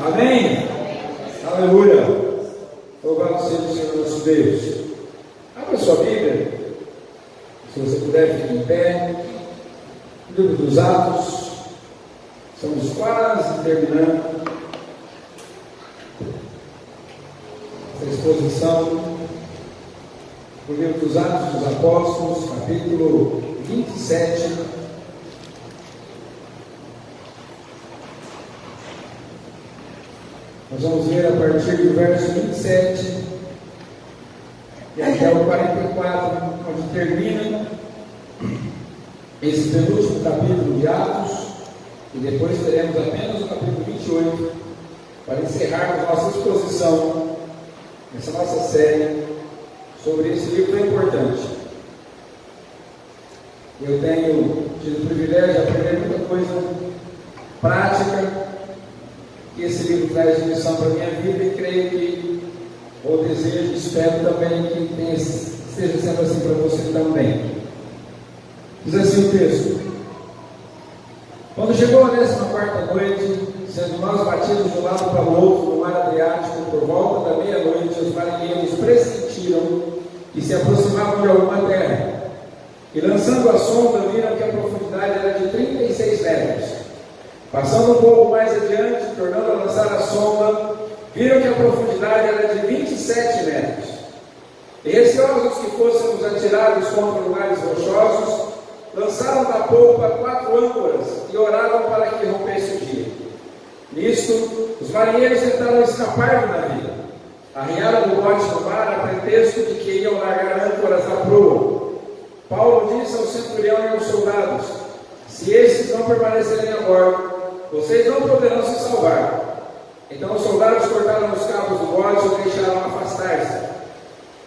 Amém? Aleluia! Louvado seja o Senhor nosso Deus. Abra sua Bíblia, se você puder, fique em pé. Livro dos Atos, estamos quase terminando essa exposição do livro dos Atos dos Apóstolos, capítulo 27. Nós vamos ver a partir do verso 27 e até o 44, onde termina esse penúltimo capítulo de Atos, e depois teremos apenas o capítulo 28 para encerrarmos nossa exposição nessa nossa série sobre esse livro tão importante. Eu tenho tido o privilégio de aprender muita coisa prática que esse livro traz de lição para a minha vida, e creio que, ou desejo, espero também que esteja sendo assim para você também. Diz assim o texto: quando chegou a 14ª noite, sendo nós batidos de um lado para o outro do mar Adriático, por volta da meia-noite, os marinheiros pressentiram que se aproximavam de alguma terra, e lançando a sonda, viram que a profundidade era de 36 metros. Passando um pouco mais adiante, tornando a lançar a sonda, viram que a profundidade era de 27 metros. E receosos que fôssemos atirados contra lugares rochosos, lançaram da polpa 4 âncoras e oravam para que rompesse o dia. Nisto, os marinheiros tentaram escapar do navio. Arriaram o bote no mar a pretexto de que iam largar âncoras à proa. Paulo disse ao centurião e aos soldados: se esses não permanecerem a bordo, vocês não poderão se salvar. Então os soldados cortaram os cabos do bote e o deixaram afastar-se.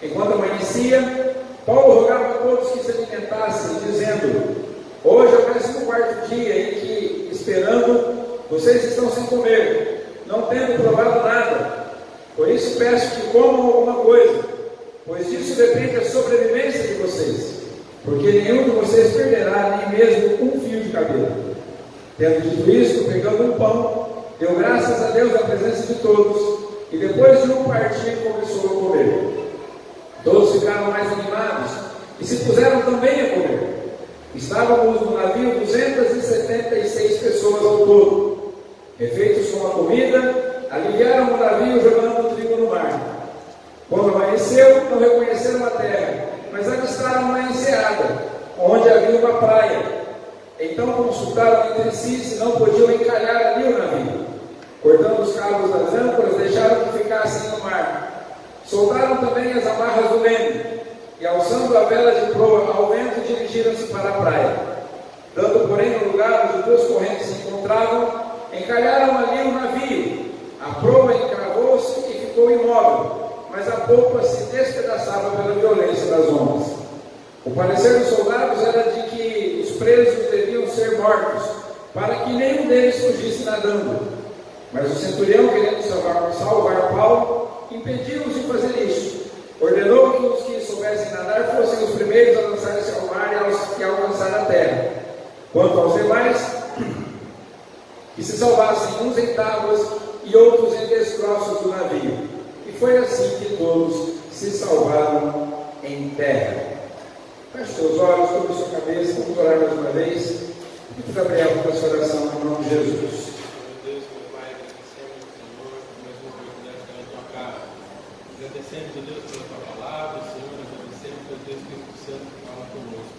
Enquanto amanhecia, Paulo rogava a todos que se alimentassem, dizendo: hoje é o 14º dia em que, esperando, vocês estão sem comer, não tendo provado nada. Por isso peço que comam alguma coisa, pois disso depende a sobrevivência de vocês, porque nenhum de vocês perderá nem mesmo um fio de cabelo. Tendo dito isto, pegando um pão, deu graças a Deus na presença de todos, e depois de um partir começou a comer. Todos ficaram mais animados e se puseram também a comer. Estávamos no navio 276 pessoas ao todo. Refeitos com a comida, aliviaram o navio jogando o trigo no mar. Quando amanheceu, não reconheceram a terra, mas avistaram uma enseada, onde havia uma praia. Então consultaram entre si se não podiam encalhar ali o navio. Cortando os cabos das âncoras, deixaram que ficassem no mar. Soltaram também as amarras do leme, e alçando a vela de proa ao vento, dirigiram-se para a praia. Dando, porém, no lugar onde duas correntes se encontravam, encalharam ali o navio. A proa encravou-se e ficou imóvel, mas a polpa se despedaçava pela violência das ondas. O parecer dos soldados era de que os presos deviam ser mortos, para que nenhum deles fugisse nadando. Mas o centurião, querendo salvar Paulo, impediu-os de fazer isso. Ordenou que os que soubessem nadar fossem os primeiros a lançar-se ao mar e a alcançar a terra. Quanto aos demais, que se salvassem uns em tábuas e outros em destroços do navio. E foi assim que todos se salvaram em terra. Feche seus olhos, sobre sua cabeça, vamos orar mais uma vez. E Gabriel, para a sua oração, em nome de Jesus. Agradecemos a Deus pela tua palavra, Senhor, agradecemos a Deus que o Espírito Santo fala conosco.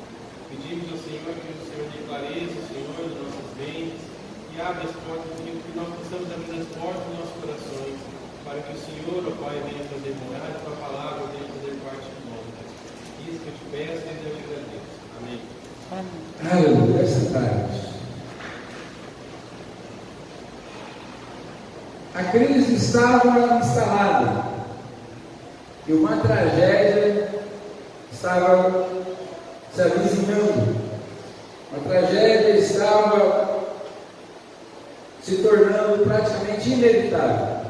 Pedimos ao Senhor que o Senhor dê clareza, Senhor, nas nossas mentes, e abra as portas, Senhor, que nós possamos abrir as portas dos nossos corações, para que o Senhor, ó Pai, venha fazer morada, a tua palavra venha fazer parte de nós. Isso que eu te peço e eu te agradeço. Amém. Aleluia, essa tarde. A crise estava instalada. E uma tragédia estava se avizinhando. A tragédia estava se tornando praticamente inevitável.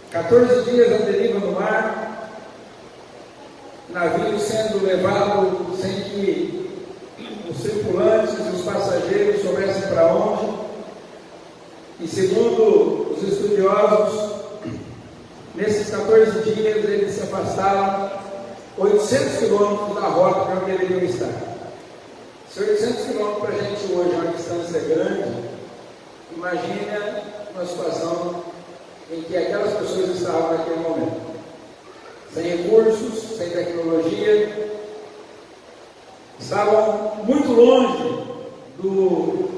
14 dias à deriva no mar, navio sendo levado sem que os os tripulantes e os passageiros soubessem para onde. E segundo os estudiosos, nesses 14 dias eles se afastaram 800 quilômetros da rota para onde deveriam estar. Se 800 quilômetros para a gente hoje é uma distância grande, imagina uma situação em que aquelas pessoas estavam naquele momento. Sem recursos, sem tecnologia, estavam muito longe do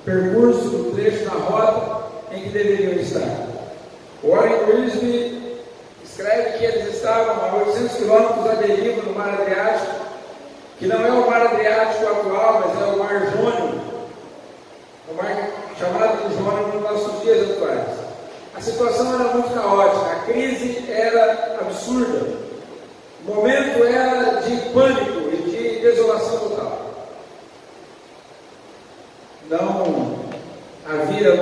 percurso, do trecho da rota em que deveriam estar. Warren Wiersbe escreve que eles estavam a 800 quilômetros à deriva no Mar Adriático, que não é o Mar Adriático atual, mas é o Mar Jônio, o mar chamado de Jônio nos nossos dias atuais. A situação era muito caótica, a crise era absurda, o momento era de pânico e de desolação total. Não havia,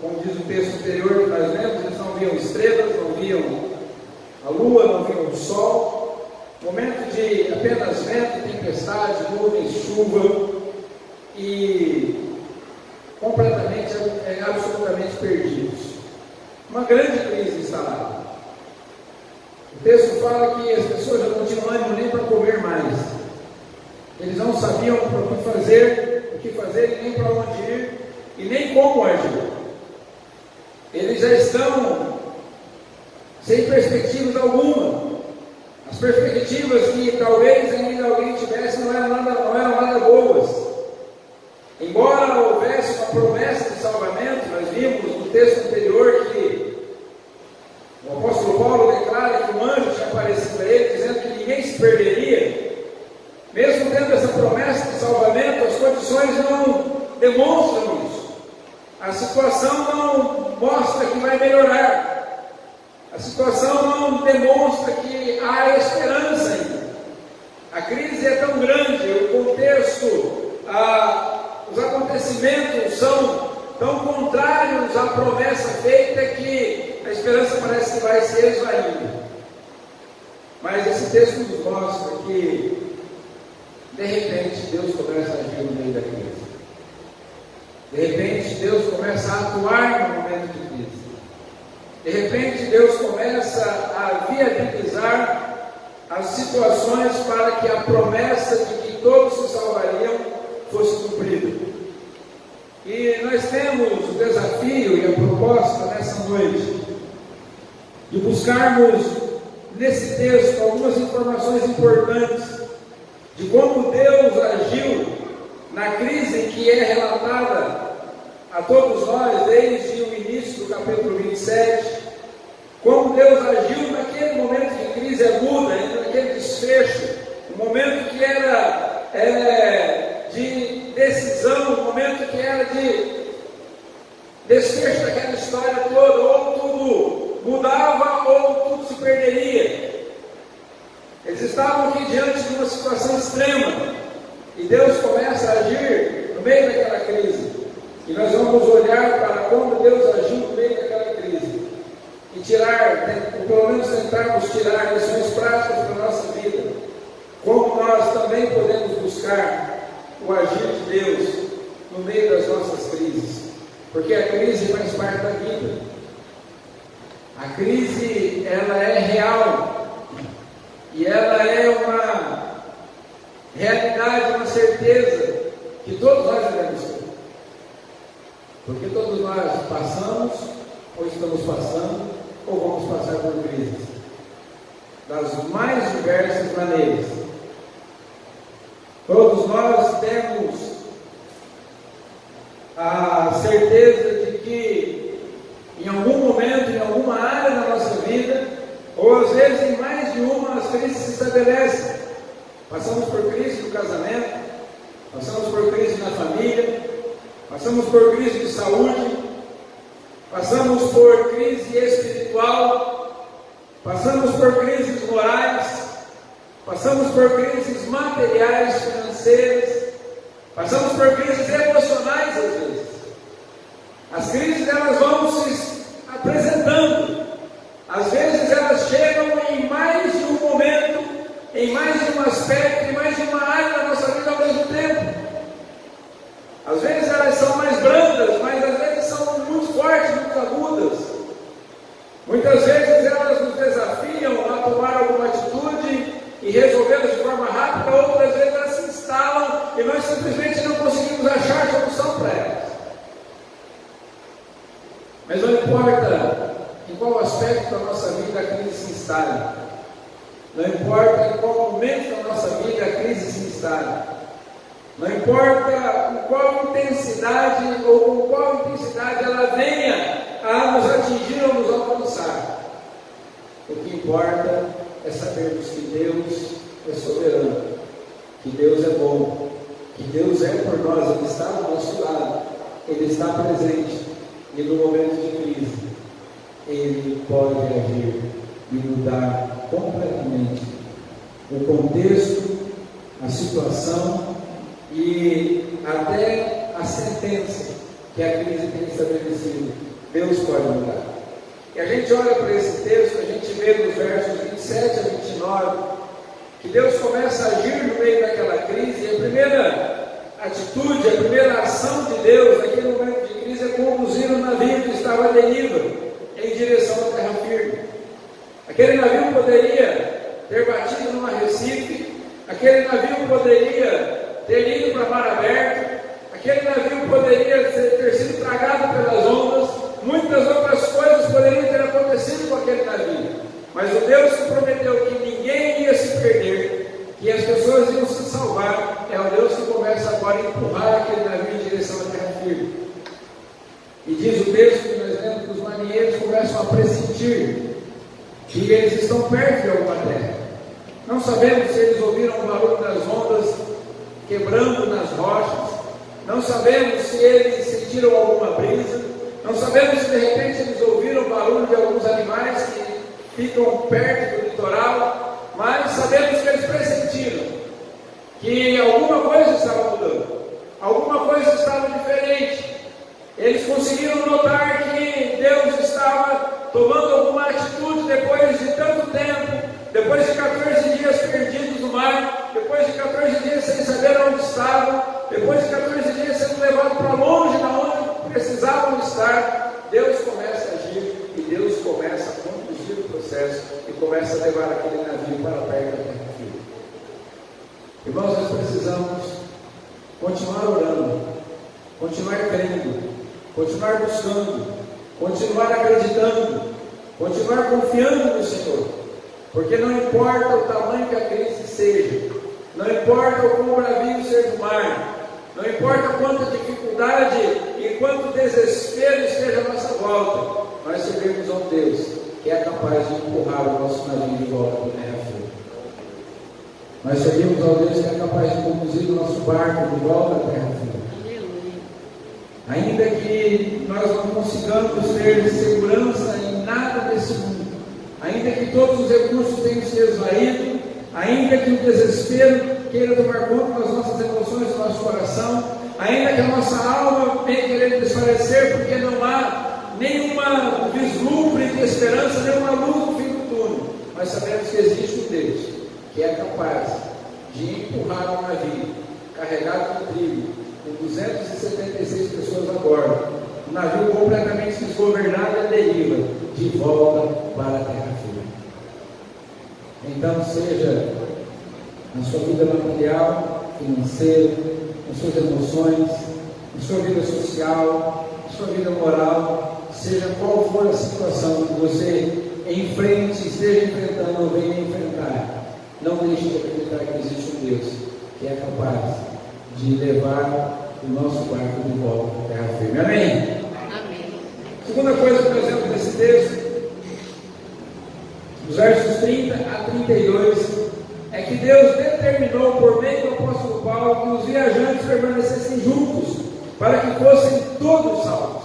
como diz o texto anterior que nós lemos, eles não viam estrelas, não viam a lua, não viam o sol. Momento de apenas vento, tempestade, nuvens, chuva e completamente, absolutamente perdidos. Uma grande crise instalada. O texto fala que as pessoas já não tinham ânimo nem para comer mais. Eles não sabiam o que fazer e nem para onde ir e nem como agir. Eles já estão sem perspectivas alguma. As perspectivas que talvez ainda alguém tivesse não eram nada boas. Embora houvesse uma promessa de salvamento, nós vimos no texto anterior que o apóstolo Paulo declara que um anjo tinha aparecido a ele, dizendo que ninguém se perderia. Mesmo tendo essa promessa de salvamento, as condições não demonstram isso. A situação não mostra que vai melhorar. A situação não demonstra que há esperança ainda. A crise é tão grande, o contexto, os acontecimentos são tão contrários à promessa feita que a esperança parece que vai se esvaindo. Mas esse texto nos mostra que, de repente, Deus começa a agir no meio da crise. De repente, Deus começa a atuar no momento de crise. De repente, Deus começa a viabilizar as situações para que a promessa de que todos se salvariam fosse cumprida. E nós temos o desafio e a proposta nessa noite de buscarmos nesse texto algumas informações importantes de como Deus agiu na crise que é relatada a todos nós desde o início do capítulo 27, como Deus agiu naquele momento de crise aguda, naquele desfecho, um momento que era de decisão, um momento que era de desfecho daquela história toda, ou tudo mudava ou tudo se perderia. Eles estavam aqui diante de uma situação extrema e Deus começa a agir no meio daquela crise. E nós vamos olhar para como Deus agiu no meio daquela crise e tirar, ou pelo menos tentarmos tirar lições práticas para a nossa vida. Como nós também podemos buscar o agir de Deus no meio das nossas crises. Porque a crise faz parte da vida. A crise, ela é real. E ela é uma realidade, uma certeza que todos nós devemos ter. Porque todos nós passamos, ou estamos passando, ou vamos passar por crises. Das mais diversas maneiras. Todos nós temos a certeza de que em algum momento, em alguma área da nossa vida, ou às vezes em mais de uma, as crises se estabelecem. Passamos por crise no casamento, passamos por crise na família, passamos por crise de saúde, passamos por crise espiritual, passamos por crises morais, passamos por crises materiais, financeiras, passamos por crises emocionais às vezes. As crises, elas vão se apresentando. Às vezes elas chegam em mais de um momento, em mais de um aspecto, em mais de uma área da nossa vida ao mesmo tempo. nós simplesmente não conseguimos achar solução para elas. Mas não importa em qual aspecto da nossa vida a crise se instale, não importa em qual momento da nossa vida a crise se instale, não importa com qual intensidade ou com qual intensidade ela venha a nos atingir ou nos alcançar, o que importa é sabermos que Deus é soberano, que Deus é bom, que Deus é por nós, Ele está do nosso lado, Ele está presente, e no momento de crise, Ele pode agir e mudar completamente o contexto, a situação e até a sentença que a crise tem estabelecido. Deus pode mudar. E a gente olha para esse texto, a gente vê nos versos 27 a 29, que Deus começa a agir no meio daquela crise, e a primeira atitude, a primeira ação de Deus naquele momento de crise é conduzir o navio que estava à deriva em direção à terra firme. Aquele navio poderia ter batido num arrecife, aquele navio poderia ter ido para mar aberto, aquele navio poderia ter sido tragado pelas ondas, muitas outras coisas poderiam ter acontecido com aquele navio. Mas o Deus que prometeu que ninguém ia se perder, que as pessoas iam se salvar, é o Deus que começa agora a empurrar aquele navio em direção à terra firme. E diz o texto que nós lemos que os marinheiros começam a pressentir que eles estão perto de alguma terra. Não sabemos se eles ouviram o barulho das ondas quebrando nas rochas, não sabemos se eles sentiram alguma brisa, não sabemos se de repente eles ouviram o barulho de alguns animais que ficam perto do litoral, mas sabemos que eles pressentiram que alguma coisa estava mudando, alguma coisa estava diferente. Eles conseguiram notar que Deus estava tomando alguma atitude depois de tanto tempo, depois de 14 dias perdidos no mar, depois de 14 dias sem saber onde estavam, depois de 14 dias sendo levados para longe da onde precisavam estar. Deus começa a agir e Deus começa a conduzir o processo e começa a levar aquele navio para perto da terra firme. Irmãos, nós precisamos continuar orando, continuar crendo, continuar buscando, continuar acreditando, continuar confiando no Senhor, porque não importa o tamanho que a crise seja, não importa o quão bravio seja o mar, não importa quanta dificuldade e quanto desespero esteja à nossa volta, nós servimos a um Deus que é capaz de empurrar o nosso navio de volta para a terra firme. Nós servimos ao Deus que é capaz de conduzir o nosso barco de volta à terra firme. Ainda que nós não consigamos ter segurança em nada desse mundo, ainda que todos os recursos tenham se esvaído, ainda que o desespero queira tomar conta das nossas emoções, do nosso coração, ainda que a nossa alma venha querer desfalecer, porque não há nenhuma vislumbre de esperança, nenhuma luz no fim do túnel, nós sabemos que existe um Deus que é capaz de empurrar um navio carregado de trigo, com 276 pessoas a bordo, um navio completamente desgovernado e à deriva, de volta para a terra firme. Então, seja na sua vida material, financeira, nas suas emoções, na sua vida social, na sua vida moral, seja qual for a situação que você enfrente, esteja enfrentando ou venha enfrentar, não deixe de acreditar que existe um Deus que é capaz de levar o nosso barco de volta à terra firme. Amém? Amém. Segunda coisa que nós vemos nesse texto, dos versos 30 a 32, é que Deus determinou por meio do apóstolo Paulo que os viajantes permanecessem juntos, para que fossem todos salvos.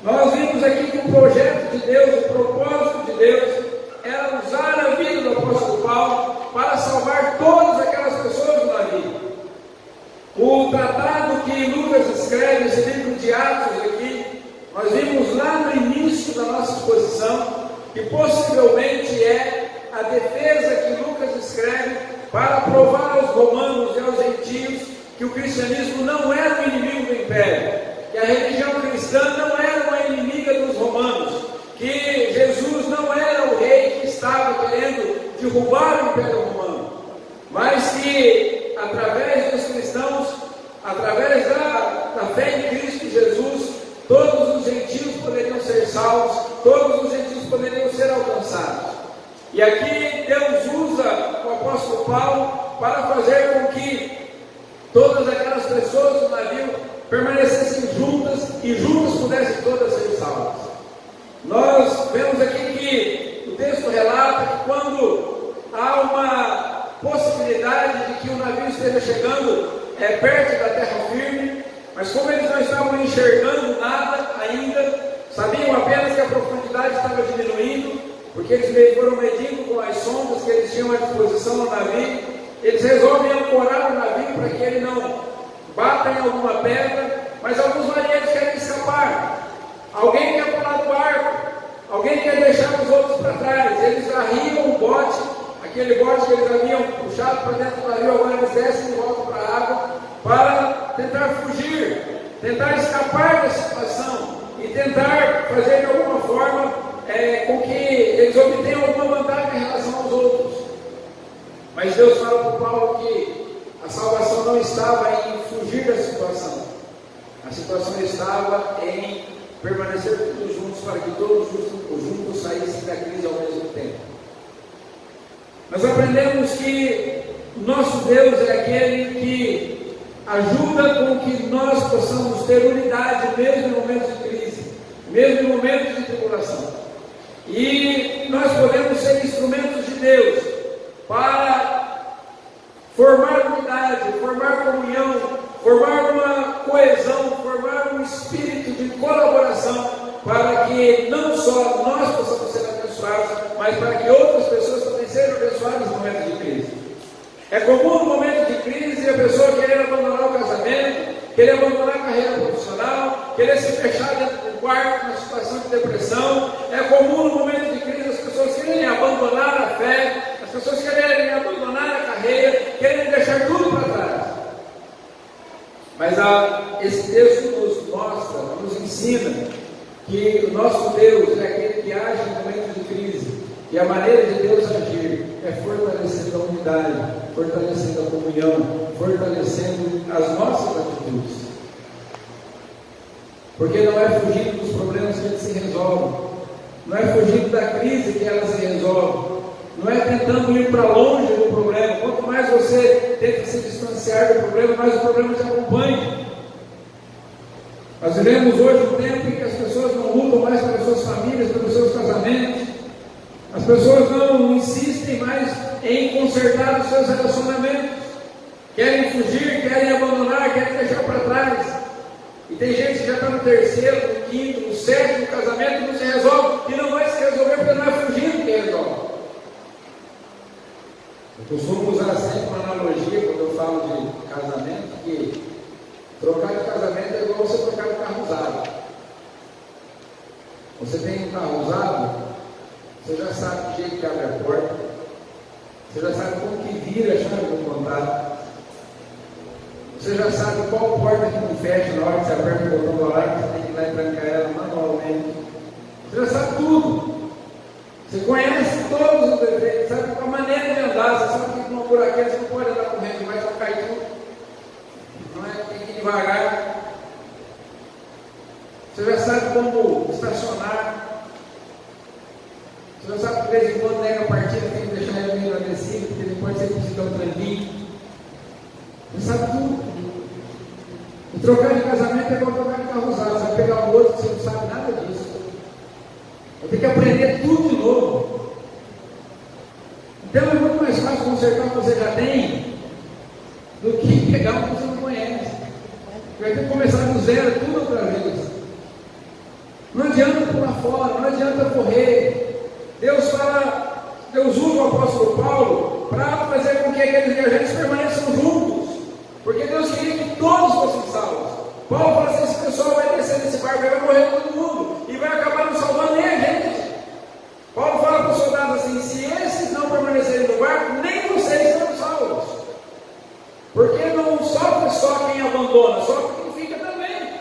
Nós vimos aqui que o projeto de Deus, o propósito de Deus, era usar a vida do apóstolo Paulo para salvar todas aquelas pessoas do navio. O tratado que Lucas escreve, esse livro de Atos aqui, nós vimos lá no início da nossa exposição, que possivelmente é a defesa que Lucas escreve para provar aos romanos e aos gentios que o cristianismo não era o inimigo do império, que a religião cristã não era uma inimiga dos romanos, que Jesus não era o rei que estava querendo derrubar o império romano, mas que através dos cristãos cristãos, através da fé em Cristo Jesus, todos os gentios poderiam ser salvos, todos os gentios poderiam ser alcançados. E aqui Deus usa o apóstolo Paulo para fazer com que todas aquelas pessoas do navio permanecessem juntas e juntas pudessem todas ser salvas. Nós vemos aqui que o texto relata que quando há uma possibilidade de que o navio esteja chegando perto da terra firme, mas como eles não estavam enxergando nada ainda, sabiam apenas que a profundidade estava diminuindo, porque eles foram medindo com as sondas que eles tinham à disposição no navio, eles resolvem ancorar o navio para que ele não bata em alguma pedra, mas alguns marinheiros querem escapar. Alguém quer pular do barco, alguém quer deixar os outros para trás. Eles arriam o bote, aquele bote que eles haviam puxado para dentro do navio, agora eles descem de volta para a água para tentar fugir, tentar escapar da situação e tentar fazer de alguma forma com que eles obtenham alguma vantagem em relação aos outros. Mas Deus fala para Paulo que a salvação não estava em fugir da situação, a situação estava em permanecer todos juntos para que todos juntos saíssem da crise ao mesmo tempo. Nós aprendemos que nosso Deus é aquele que ajuda com que nós possamos ter unidade mesmo em momentos de crise, mesmo em momentos de tribulação. E nós podemos ser instrumentos de Deus para formar unidade, formar comunhão, formar uma coesão, formar um espírito de colaboração para que não só nós possamos ser abençoados, mas para que outras pessoas também sejam abençoadas no momento de crise. É comum no momento de crise a pessoa querer abandonar o casamento, querer abandonar a carreira profissional, querer se fechar dentro do quarto, na situação de depressão. É comum no momento de crise as pessoas quererem abandonar a fé, as pessoas quererem abandonar a carreira, querem deixar tudo para trás. Mas esse texto nos mostra, nos ensina que o nosso Deus é aquele que age em momentos de crise. E a maneira de Deus agir é fortalecendo a unidade, fortalecendo a comunhão, fortalecendo as nossas atitudes. Porque não é fugindo dos problemas que eles se resolvem, não é fugindo da crise que ela se resolve, não é tentando ir para longe do problema. Quanto mais você tenta se distanciar do problema, mais o problema te acompanha. Nós vivemos hoje um tempo em que as pessoas não lutam mais pelas suas famílias, pelos seus casamentos. As pessoas não insistem mais em consertar os seus relacionamentos. Querem fugir, querem abandonar, querem deixar para trás. E tem gente que já está no terceiro, no quinto, no sétimo casamento e não se resolve. E não vai se resolver porque não é fugindo que resolve. Eu costumo usar sempre uma analogia quando eu falo de casamento, que trocar de casamento é igual você trocar de carro usado. Você tem um carro usado, você já sabe o jeito que abre a porta, você já sabe como que vira a chave do contato, você já sabe qual porta que não fecha na hora que você aperta o botão do alarme, você tem que ir lá e trancar ela manualmente. Você já sabe tudo. Você conhece todos os defeitos, sabe a maneira de andar, você sabe que numa buraqueira você não pode andar correndo demais, vai cair tudo. Não é? Tem que ir devagar. Você já sabe como estacionar. Você já sabe que de vez em quando nega a partida, tem que deixar ele meio agradecido, porque depois você precisa dar um tranquinho. Você sabe tudo. E trocar de casamento é igual trocar de carro usado. Você vai pegar um outro que você não sabe nada disso. Vai ter que aprender tudo de novo. Então é muito mais fácil consertar o que você já tem do que pegar o que você não conhece. Vai ter que começar do zero, tudo outra vez. Não adianta pular fora, não adianta correr. Deus usa o apóstolo Paulo para fazer com que aqueles viajantes permaneçam juntos. Porque Deus queria que todos fossem salvos. Paulo fala assim: esse pessoal vai descer desse barco, vai morrer todo mundo. E vai acabar não salvando nem a gente. Paulo fala para os soldados assim: se esses não permanecerem no barco, nem vocês serão salvos. Porque não sofre só quem abandona, sofre quem fica também.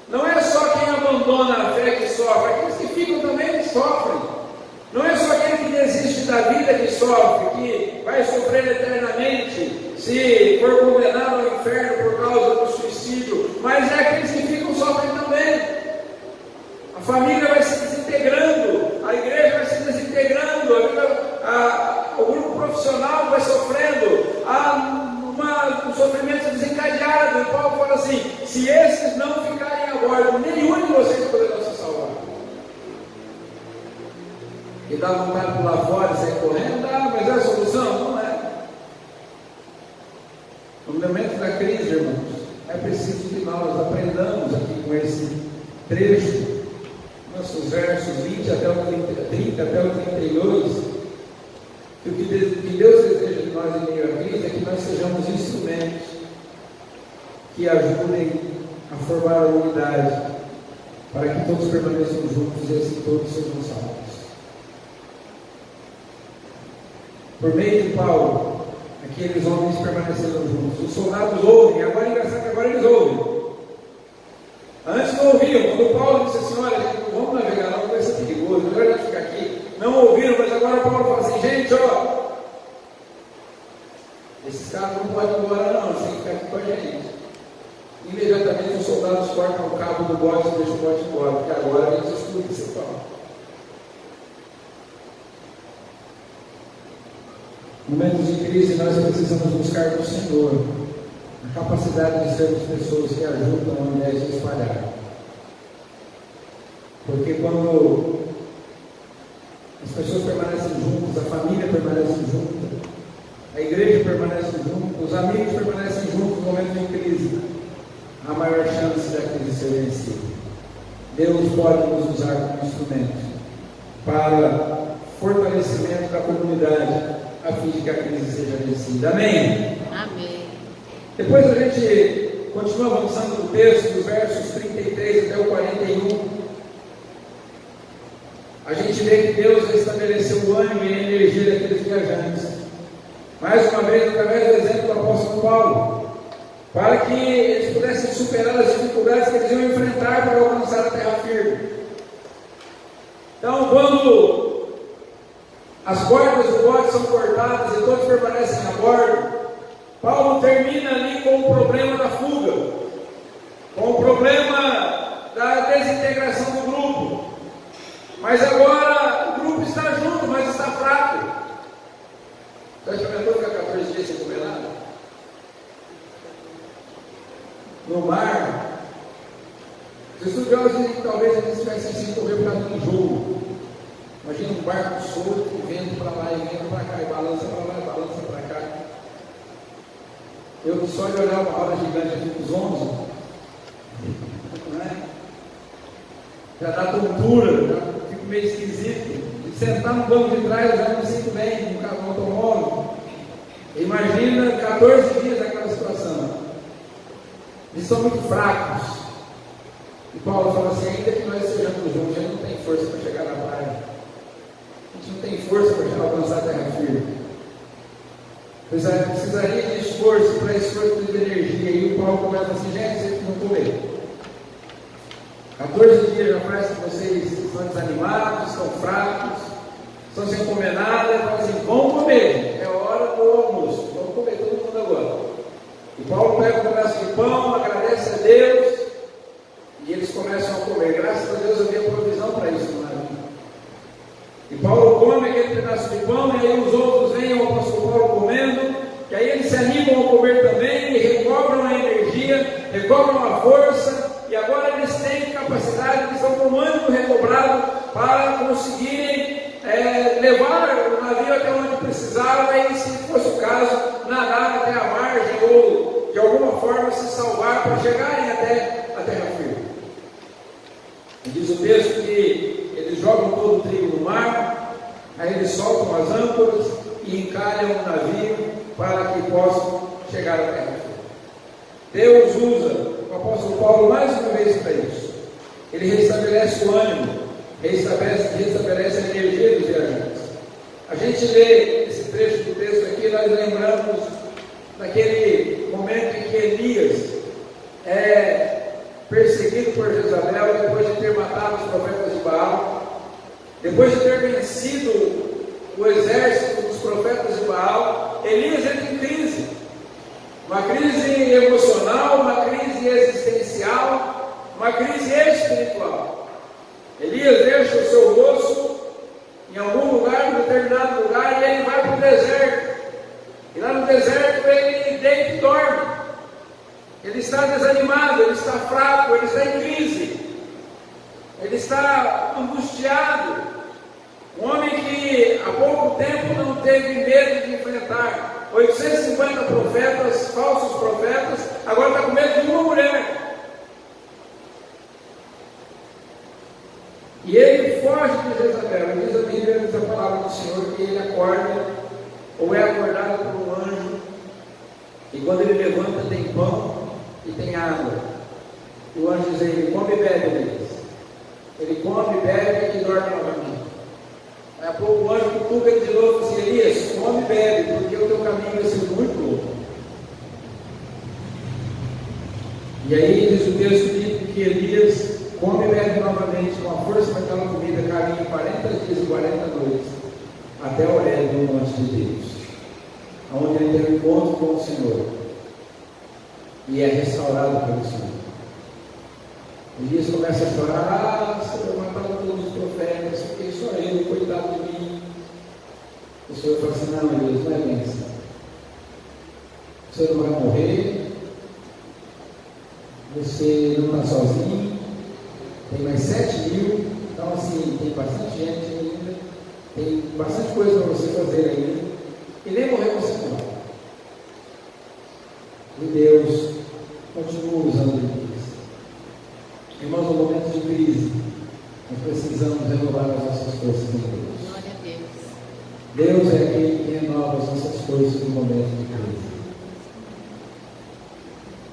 Não é só quem abandona a fé que sofre, aqueles que ficam também sofrem. Não é só aquele que desiste da vida que sofre, que vai sofrer eternamente, se for condenado ao inferno por causa do suicídio, mas é aqueles que ficam sofrendo também. A família vai se desintegrando, a igreja vai se desintegrando, o grupo profissional vai sofrendo, há um sofrimento desencadeado. E Paulo fala assim: se esses não ficarem a bordo, nenhum de vocês poderá se salvar. E dá vontade de pular fora e sair correndo? Dá, mas é a solução? Não é. No momento da crise, irmãos, é preciso que nós aprendamos aqui com esse trecho, nossos versos 20 até o 30 até o 32, que o que Deus deseja de nós em meio à crise é que nós sejamos instrumentos que ajudem a formar a unidade, para que todos permaneçam juntos e assim todos sejam salvos. Por meio de Paulo, aqueles homens permaneceram juntos. Os soldados ouvem, agora é engraçado que agora eles ouvem. Antes não ouviam. Quando Paulo disse assim: olha, gente, não vamos navegar não, vai ser perigoso, melhor a gente ficar aqui. Não ouviram, mas agora Paulo fala assim: gente, ó, esses caras não podem ir embora não, eles têm que ficar aqui com a gente. Imediatamente os soldados cortam o cabo do bote e deixam o bote embora, porque agora a gente escuta o que você fala. Momentos de crise, nós precisamos buscar no Senhor a capacidade de sermos pessoas que ajudam ao invés de espalhar. Porque quando as pessoas permanecem juntas, a família permanece junta, a igreja permanece junta, os amigos permanecem juntos no momento de crise, há maior chance da crise ser vencida. Deus pode nos usar como instrumento para fortalecimento da comunidade, a fim de que a crise seja vencida. Amém? Amém. Depois a gente continua avançando no texto, dos versos 33 até o 41. A gente vê que Deus estabeleceu o ânimo e a energia daqueles viajantes. Mais uma vez, através do exemplo do apóstolo Paulo, para que eles pudessem superar as dificuldades que eles iam enfrentar para alcançar a terra firme. Então, quando as cordas do bote são cortadas e todos permanecem a bordo, Paulo termina ali com o problema da fuga, com o problema da desintegração do grupo. Mas agora o grupo está junto, mas está fraco. Já experimentou ficar 14 dias sem comer nada? No mar, os estudiosos dizem que talvez eles estivessem sem comer por causa do enjoo. Imagina um barco solto, vento para lá e vento para cá, e balança para lá e balança para cá. Eu só de olhar uma roda gigante aqui com os ombros, não é? Já dá tontura, já fico meio esquisito. E sentar no banco de trás, eu já não me sinto bem, no carro do automóvel. Imagina 14 dias naquela situação. Eles são muito fracos. E Paulo fala assim: ainda que nós sejamos juntos, a gente não tem força para chegar na praia. A gente não tem força para alcançar a terra firme. Precisaria de esforço, para esforço de energia. E o Paulo começa assim: gente, vocês não comer. 14 dias já faz que vocês estão desanimados, estão fracos, estão sem comer nada. Fala assim: vão comer, é hora do almoço, vamos comer todo mundo agora. E Paulo pega um pedaço de pão, agradece a Deus, e eles começam a comer. Graças a Deus havia provisão para isso no navio. E Paulo come aquele pedaço de pão, e aí os outros veem o apóstolo Paulo comendo, e aí eles se animam a comer também, e recobram a energia, recobram a força, e agora eles têm capacidade, eles estão com o ânimo recobrado para conseguirem levar o navio até onde precisava, e se fosse o caso, nadar até a margem, ou de alguma forma se salvar para chegarem até a terra firme. E diz o texto que eles jogam todo o trigo no mar, aí eles soltam as âncoras e encalham o navio para que possam chegar à terra firme. Deus usa o apóstolo Paulo mais uma vez para isso. Ele restabelece o ânimo, restabelece a energia dos viajantes. A gente lê esse trecho do texto aqui, nós lembramos daquele momento em que Elias é perseguido por Jezabel, depois de ter matado os profetas de Baal, depois de ter vencido o exército dos profetas de Baal. Elias entra em crise. crise emocional, uma crise existencial, uma crise espiritual. Elias deixa o seu rosto em algum lugar, em determinado lugar, e ele vai para o deserto. E lá no deserto ele deita e dorme. Ele está desanimado, ele está fraco, ele está em crise. Ele está angustiado. Um homem que há pouco tempo não teve medo de enfrentar 850 profetas, falsos profetas, agora está com medo de uma mulher. E ele foge de Jezabel. Diz a Bíblia, diz a palavra do Senhor, que ele acorda, ou é acordado por um anjo, e quando ele levanta tem pão e tem água. E o anjo diz a ele: come e bebe, Elias. Ele come, bebe e dorme novamente. Aí a pouco o anjo cutuca ele de novo e diz assim: Elias, come e bebe, porque o teu caminho vai ser muito longo. E aí diz o texto bíblico que Elias come e bebe novamente, com a força daquela comida, caminha 40 dias e 40 noites, até a orelha do monte de Deus, onde ele tem um encontro com o Senhor, e é restaurado pelo Senhor. Elias começa a chorar: Senhor, mataram todos os profetas, fiquei só eu, coitado de mim. O Senhor fala assim: não, Elias, não é bem assim. O Senhor não vai morrer, você não está sozinho, tem mais 7.000, então assim, tem bastante gente ainda, tem bastante coisa para você fazer ainda, e nem morrer você não. E Deus continua usando Elias. Irmãos, no momento de crise, nós precisamos renovar as nossas forças em Deus. Glória a Deus. Deus é aquele que renova as nossas forças no momento de crise.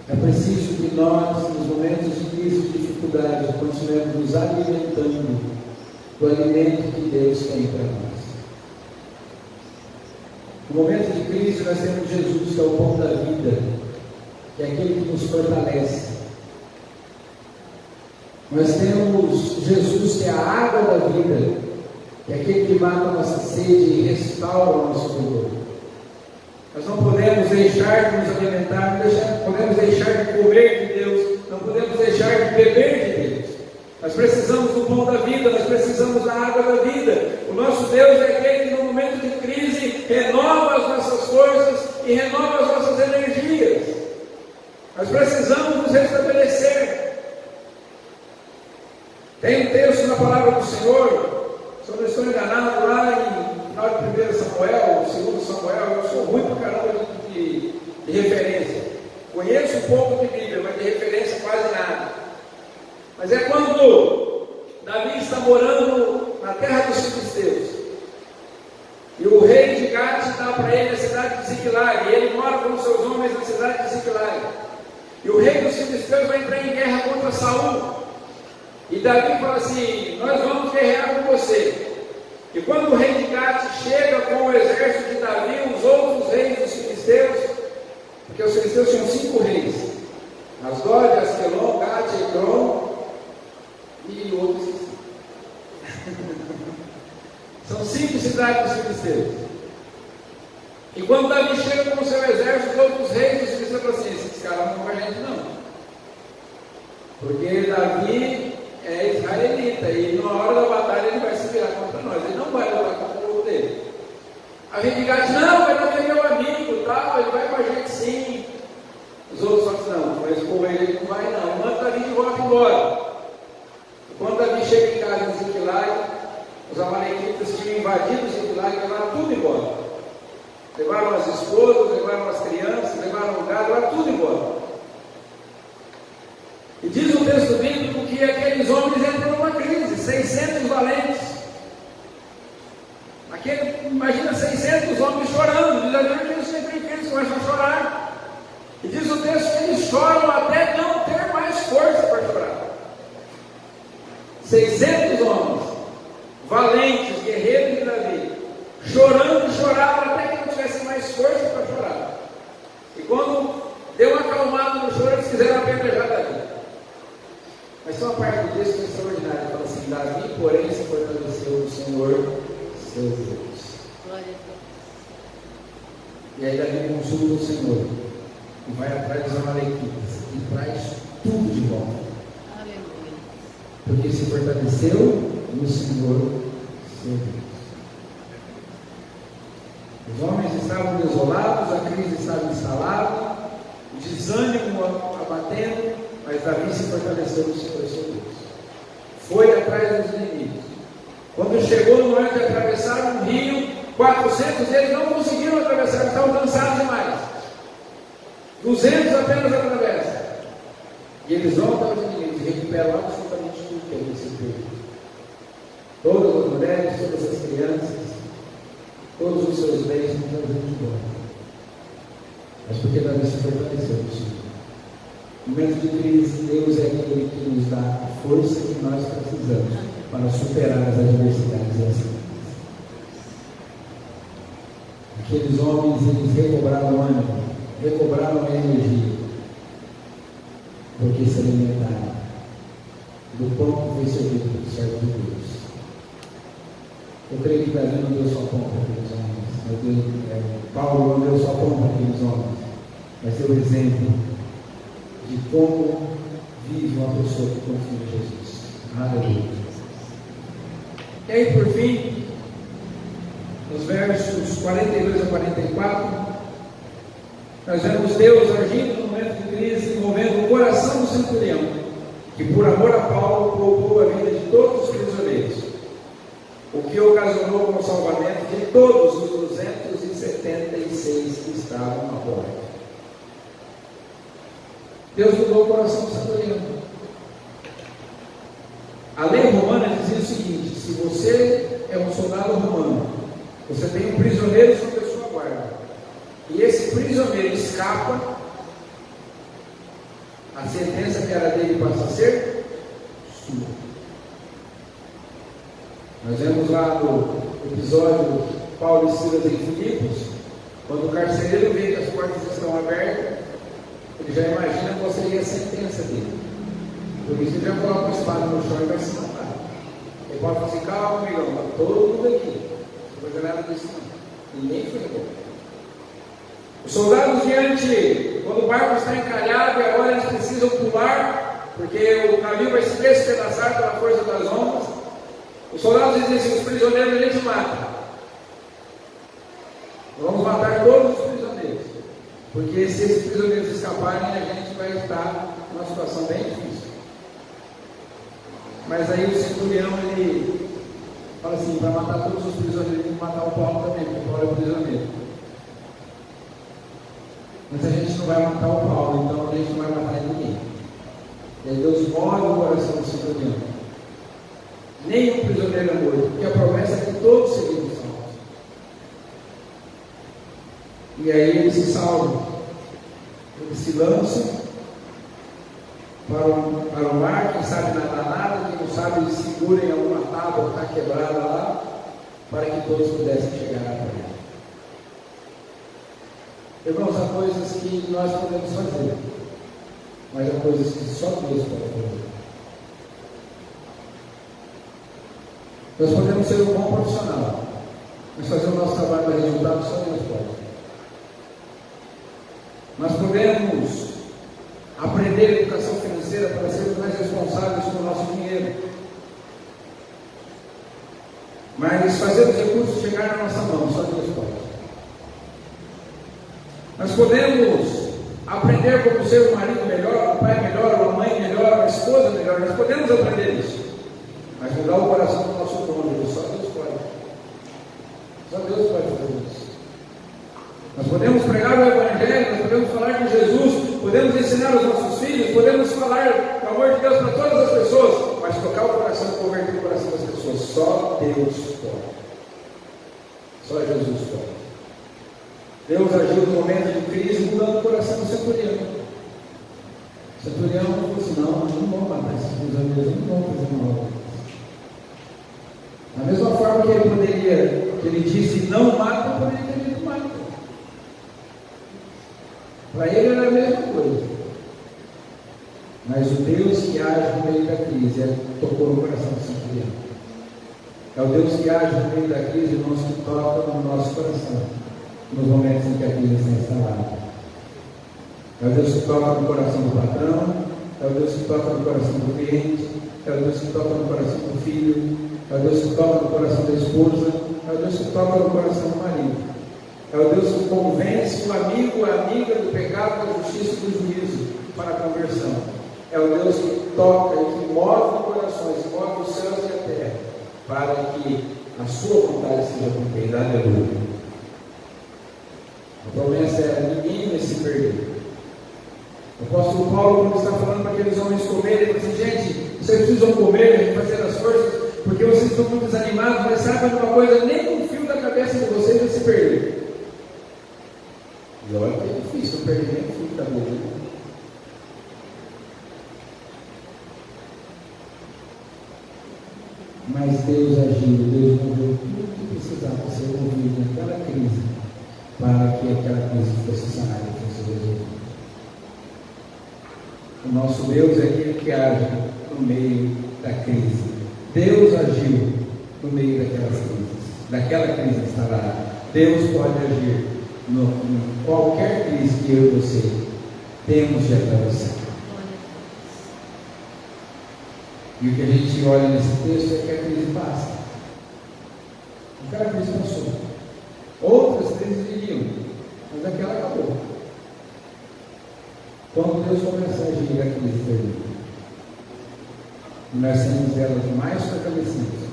É preciso que nós, nos momentos de crise e dificuldade, continuemos nos alimentando do alimento que Deus tem para nós. No momento de crise, nós temos Jesus, que é o pão da vida, que é aquele que nos fortalece. Nós temos Jesus, que é a água da vida, que é aquele que mata a nossa sede e restaura o nosso vigor. Nós não podemos deixar de nos alimentar, não podemos deixar de comer de Deus, não podemos deixar de beber de Deus. Nós precisamos do pão da vida, nós precisamos da água da vida. O nosso Deus é aquele que no momento de crise renova as nossas forças e renova as nossas energias. Nós precisamos nos restabelecer. Tem um texto na palavra do Senhor, se eu não estou enganado, lá em final de 1 Samuel, 2 Samuel. Eu sou ruim para caramba de referência. Conheço um pouco de Bíblia, mas de referência quase nada. Mas é quando Davi está morando na terra dos filisteus. E o rei de Gate dá para ele a cidade de Ziclag. E ele mora com os seus homens na cidade de Ziclag. E o rei dos filisteus vai entrar em guerra contra Saul. E Davi fala assim: nós vamos guerrear com você. E quando o rei de Gate chega com o exército de Davi, os outros reis dos filisteus, porque os filisteus tinham 5 reis: Asdod, Askelon, Gate, Ekron e outros. São 5 cidades dos filisteus. E quando Davi chega com o seu exército, os outros reis dos filisteus falam assim: esses caras não vão com a gente não, porque Davi é israelita, e na hora da batalha ele vai se virar contra nós, ele não vai lutar contra o povo dele. A gente diz: não, mas não é meu amigo, tal, ele vai com a gente sim. Os outros falam assim: não, mas esse povo aí ele não vai não, ele manda Davi de volta embora. E quando Davi chega em casa em Ziclag, os amalequitas tinham invadido Ziclag e levaram tudo embora. Levaram as esposas, levaram as crianças, levaram o gado, levaram tudo embora. E diz o texto bíblico que aqueles homens entram numa crise, 600 valentes. Imagina 600 homens chorando, diz a Bíblia que eles entram em crise, começam a chorar. E diz o texto que eles choram até não ter mais força para chorar. 600 homens, valentes, guerreiros de Davi, chorando e choravam até que não tivessem mais força para chorar. E quando deu uma acalmada no choro, eles quiseram apedrejar Davi. Mas tem uma parte do texto extraordinária, fala assim: Davi, porém, se fortaleceu no Senhor, seu Deus. Glória a Deus. E aí Davi consulta o Senhor. e vai atrás dos amalequitas e traz tudo de volta. Aleluia. Porque se fortaleceu no Senhor seu Deus. Os homens estavam desolados, a crise estava instalada, o desânimo abatendo, mas Davi se fortaleceu no Senhor seu Deus. Foi atrás dos inimigos. Quando chegou no momento de atravessar um rio, 400 deles não conseguiram atravessar, estavam cansados demais. 200 apenas atravessam. E eles vão até os inimigos e recuperam absolutamente tudo que eles se perderam. Todas as mulheres, todas as crianças, todos os seus bens não estão de embora. Mas porque Davi se fortaleceu no Senhor. No momento de crise, Deus é aquele que nos dá a força que nós precisamos para superar as adversidades e as crises. Aqueles homens, eles recobraram o ânimo, recobraram a energia, porque se alimentaram do pão que foi servido pelo servo de Deus. Eu creio que Davi não deu só pão para aqueles homens, Paulo não deu só pão para aqueles homens, mas deu exemplo de como vive uma pessoa que confia em Jesus. Aleluia. E aí, por fim, nos versos 42 a 44, nós vemos Deus agindo no momento de crise, movendo o coração do centurião, que por amor a Paulo poupou a vida de todos os prisioneiros, o que ocasionou com o salvamento de todos os 276 que estavam a bordo. Deus mudou o coração do centurião. A lei romana dizia o seguinte: se você é um soldado romano, você tem um prisioneiro sob a sua guarda, e esse prisioneiro escapa, a sentença que era dele passa a ser sua. Nós vemos lá no episódio Paulo e Silas em Filipos, quando o carcereiro vê que as portas estão abertas, ele já imagina qual seria a sentença dele. Por isso ele já coloca a espada no chão e vai se matar. Ele pode falar assim: calma, amigão, está todo mundo aqui. Não vai fazer nada disso não. Ninguém foi embora. Os soldados diante, quando o barco está encalhado e agora eles precisam pular, porque o navio vai se despedaçar pela força das ondas, os soldados dizem assim: os prisioneiros a gente mata. Vamos matar todos os prisioneiros, porque se esses prisioneiros escaparem, a gente vai estar numa situação bem difícil. Mas aí o centurião, ele fala assim: para matar todos os prisioneiros, tem que matar o Paulo também, porque o Paulo é prisioneiro. Mas a gente não vai matar o Paulo, então a gente não vai matar ninguém. E aí Deus move o coração do centurião. Nenhum prisioneiro é morto, porque a promessa é que todos seriam salvos. E aí eles se salvam. Eles se lançam para o mar, quem sabe nadar nada, quem não sabe eles segurem alguma tábua que está quebrada lá, para que todos pudessem chegar à praia. Irmãos, há coisas que nós podemos fazer, mas há coisas que só Deus pode fazer. Nós podemos ser um bom profissional, mas fazer o nosso trabalho para resultado só Deus pode. Nós podemos aprender educação financeira para sermos mais responsáveis com o nosso dinheiro, mas fazer os recursos chegar na nossa mão só Deus pode. Nós podemos aprender como ser um marido melhor, um pai melhor, uma mãe melhor, uma esposa melhor. Nós podemos aprender isso, mas mudar o coração do nosso cônjuge só Deus pode. Só Deus pode fazer isso. Nós podemos pregar o Evangelho, nós podemos falar de Jesus, podemos ensinar os nossos filhos, podemos falar do amor de Deus para todas as pessoas, mas tocar o coração e converter o coração das pessoas só Deus pode. Só Jesus pode. Deus agiu no momento de crise, mudando o coração do centurião. O centurião falou assim: não vão matar esses prisioneiros, não vão fazer mal. Da mesma forma que ele disse não mata, ele poderia ter dito mata. Para ele era a mesma coisa. Mas o Deus que age no meio da crise tocou no coração do centurião. É o Deus que age no meio da crise, irmãos, que toca no nosso coração nos momentos em que a crise está instalada. É o Deus que toca no coração do patrão, é o Deus que toca no coração do cliente, é o Deus que toca no coração do filho, é o Deus que toca no coração da esposa, é o Deus que toca no coração do marido. É o Deus que convence o amigo ou a amiga do pecado, da justiça e do juízo para a conversão. É o Deus que toca e que move corações, move os céus e a terra, para que a sua vontade seja cumprida. Aleluia. A promessa é: ninguém vai se perder. O apóstolo Paulo, quando está falando para aqueles homens comerem, ele fala assim: gente, vocês precisam comer, fazer as forças, porque vocês estão muito desanimados, mas sabem de uma coisa, nem um fio da cabeça de vocês vai se perder. E olha que é difícil perder nem um fio da cabeça. Mas Deus agiu, Deus moveu tudo que precisava ser movido naquela crise, para que aquela crise fosse sanada e fosse resolvida. O nosso Deus é aquele que age no meio da crise. Deus agiu no meio daquela crise instalada. Deus pode agir em qualquer crise que eu e você temos de atravessar. E o que a gente olha nesse texto é que a crise passa. Aquela crise passou. Outras crises viriam, mas aquela acabou. Quando Deus começa a agir, a crise termina. E nós temos delas mais fortalecidas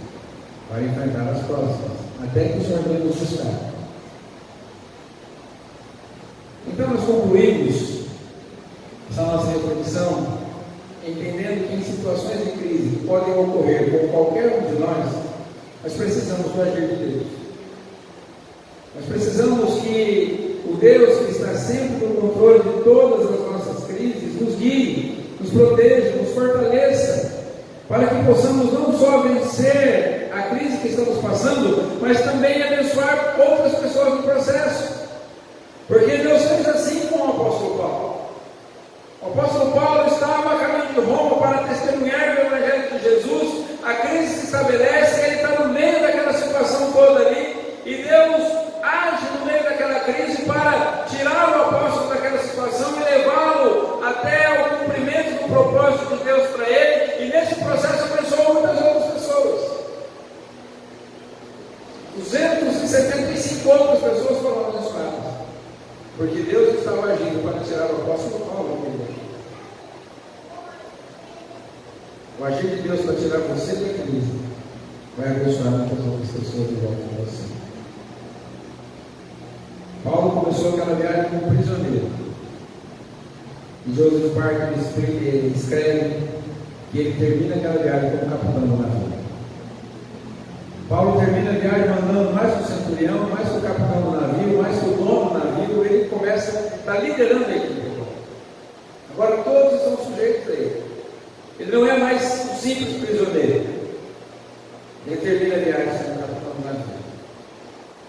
para enfrentar as próximas, até que o Senhor venha nos buscar. Então nós concluímos essa nossa reflexão entendendo que em situações de crise que podem ocorrer com qualquer um de nós precisamos do agir de Deus. Nós precisamos que o Deus que está sempre no controle de todas as nossas crises nos guie, nos proteja, nos fortaleça, para que possamos não só vencer a crise que estamos passando, mas também abençoar outras pessoas no processo. Porque Deus fez assim com o apóstolo Paulo. O apóstolo Paulo estava a caminho de Roma para testemunhar o Evangelho de Jesus. A crise se estabelece, ele está no meio daquela situação toda ali, e Deus age no meio daquela crise para tirar o apóstolo daquela situação e levá-lo até o cumprimento do propósito de Deus para ele, e nesse processo abençoou muitas outras pessoas. 275 outras pessoas foram abençoadas, porque Deus estava agindo para tirar o apóstolo Paulo do meio. O agir de Deus para tirar você da crise vai abençoar muitas outras pessoas de volta de você. Paulo começou aquela viagem como prisioneiro. E Joseph Parker escreve que ele termina aquela viagem como capitão do navio. Paulo termina a viagem mandando mais que o centurião, mais que o capitão do navio, mais que o dono do navio. Ele começa a estar liderando a equipe. Agora todos estão sujeitos a ele. Ele não é mais um simples prisioneiro. Ele termina a viagem sendo capitão do navio.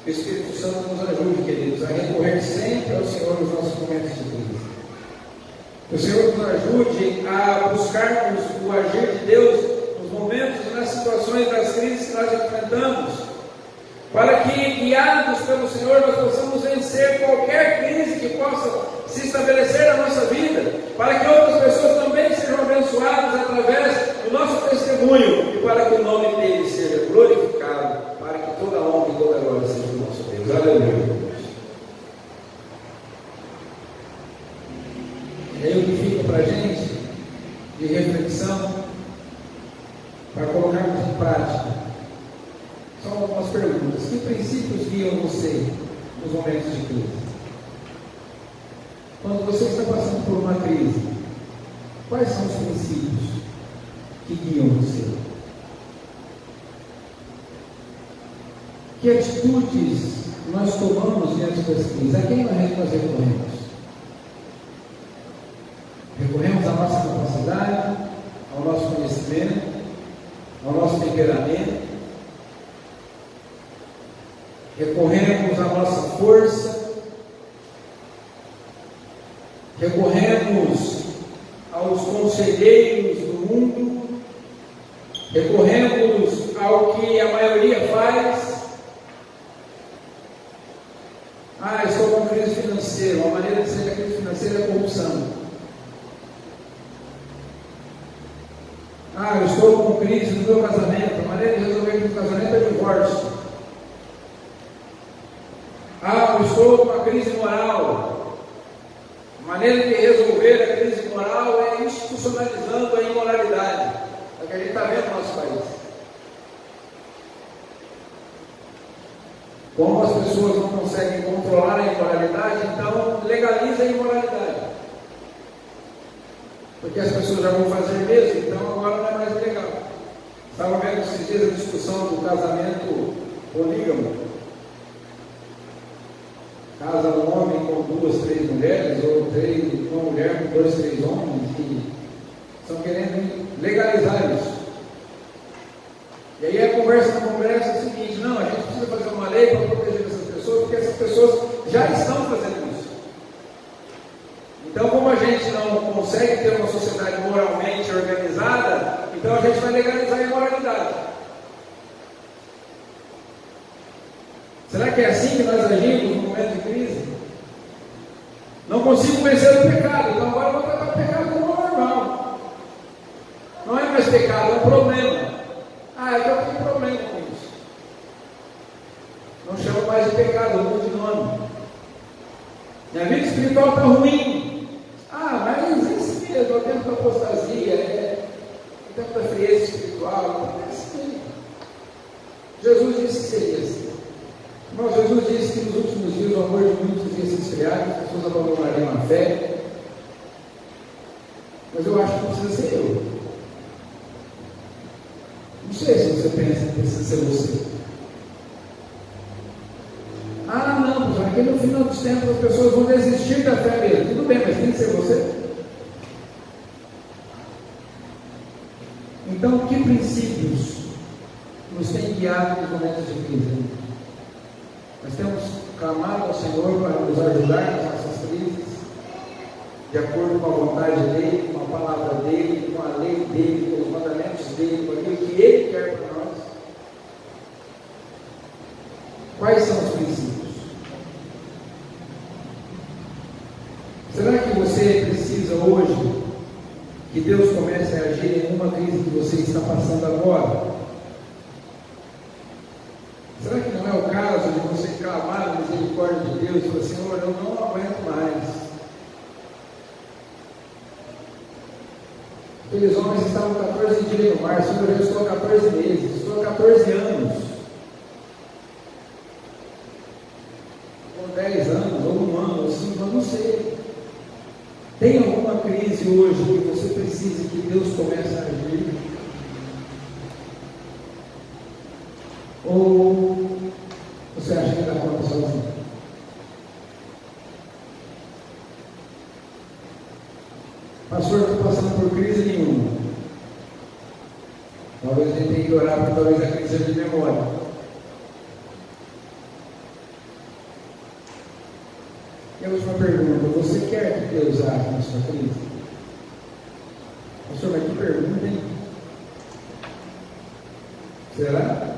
Que o Espírito Santo nos ajude, queridos, a recorrer sempre ao Senhor nos nossos momentos de crise. Que o Senhor nos ajude a buscarmos o agir de Deus nos momentos e nas situações das crises que nós enfrentamos, para que, guiados pelo Senhor, nós possamos vencer qualquer crise que possa se estabelecer na nossa vida, para que outras pessoas também sejam abençoadas através do nosso testemunho, e para que o nome dele seja glorificado, para que toda honra e toda glória seja do nosso Deus. Aleluia. E aí o que fica para a gente de reflexão, para colocarmos em prática, são algumas perguntas. Que princípios guiam você nos momentos de crise? Quando você está passando por uma crise, quais são os princípios que guiam você? Que atitudes nós tomamos diante das crises? A quem nós recorremos? Recorremos à nossa capacidade, ao nosso conhecimento, ao nosso temperamento? Recorremos à nossa força? Recorremos aos conselheiros do mundo? Recorremos ao que a maioria faz? Estou com crise financeira. financeira. Uma maneira de sair da crise financeira é a corrupção. Eu estou com crise no meu casamento. A maneira de resolver a crise do casamento é divórcio. Eu estou com uma crise moral. A maneira de resolver a crise moral é institucionalizando a imoralidade. É o que a gente está vendo no nosso país. Como as pessoas não conseguem controlar a imoralidade, então legaliza a imoralidade. Porque as pessoas já vão fazer mesmo, então agora não é mais legal. Estava vendo esses dias a discussão do casamento polígamo. Casa um homem com 2, 3 mulheres, ou uma mulher com 2, 3 homens, que estão querendo legalizar isso. E aí a conversa no Congresso é a seguinte: não, a gente precisa fazer uma lei para proteger essas pessoas, porque essas pessoas já estão fazendo isso. Então, como a gente não consegue ter uma sociedade moralmente organizada, então a gente vai legalizar a imoralidade. Será que é assim que nós agimos no momento de crise? Não consigo vencer o pecado, então agora eu vou tratar o pecado como normal. Não é mais pecado, é um problema. Eu tenho problema com isso. Não chamo mais de pecado, eu mudo de nome. Minha vida espiritual está ruim. Mas é isso mesmo, é o tempo da apostasia, é o tempo da frieza espiritual. É assim mesmo. Jesus disse que seria assim. Mas Jesus disse que nos últimos dias o amor de muitos ia se esfriar, as pessoas abandonariam a fé. Mas eu acho que não precisa ser eu. Não sei se você pensa que precisa ser você. Não, pessoal, aqui no final dos tempos as pessoas vão desistir da fé mesmo. Tudo bem, mas tem que ser você. Então, que princípios nos têm guiado nos momentos de crise? Nós temos clamado ao Senhor para nos ajudar nas nossas crises, de acordo com a vontade dEle, com a palavra dEle, com a lei dEle, com os mandamentos dEle, com aquilo que Ele quer para nós. Quais são os princípios? Será que você precisa hoje que Deus comece a agir em uma crise que você está passando agora? Será que não é o caso de você clamar a misericórdia de Deus e falar: Senhor, eu não aguento mais? Aqueles homens estavam 14 dias no mar. Senhor, eu estou há 14 meses, estou há 14 anos, ou 10 anos, ou 1 ano, ou 5 anos, não sei. Tem alguma crise hoje que você precisa que Deus comece a agir? Ou você acha que dá conta sozinho? Pastor, estou passando por crise nenhuma. Talvez a gente tenha que orar para talvez a crise seja de memória. E a última pergunta: você quer que Deus age na sua crise? Pastor, mas que pergunta, hein? Será?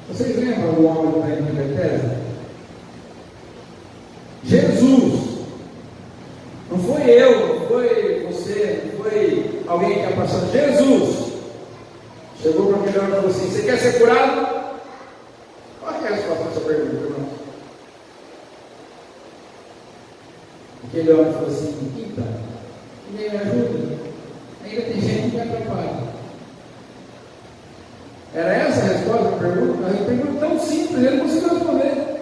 Vocês lembram do homem do reino de Betesda? Jesus. Não foi eu, não foi você, não foi alguém que está passando. Jesus chegou para aquele homem e falou assim: você quer ser curado? Qual é a resposta dessa pergunta, irmão? Aquele homem falou assim: eita, ninguém me ajuda, ainda tem gente que me atrapalha. Era essa a resposta da pergunta? Mas a pergunta tão simples, ele não conseguiu responder.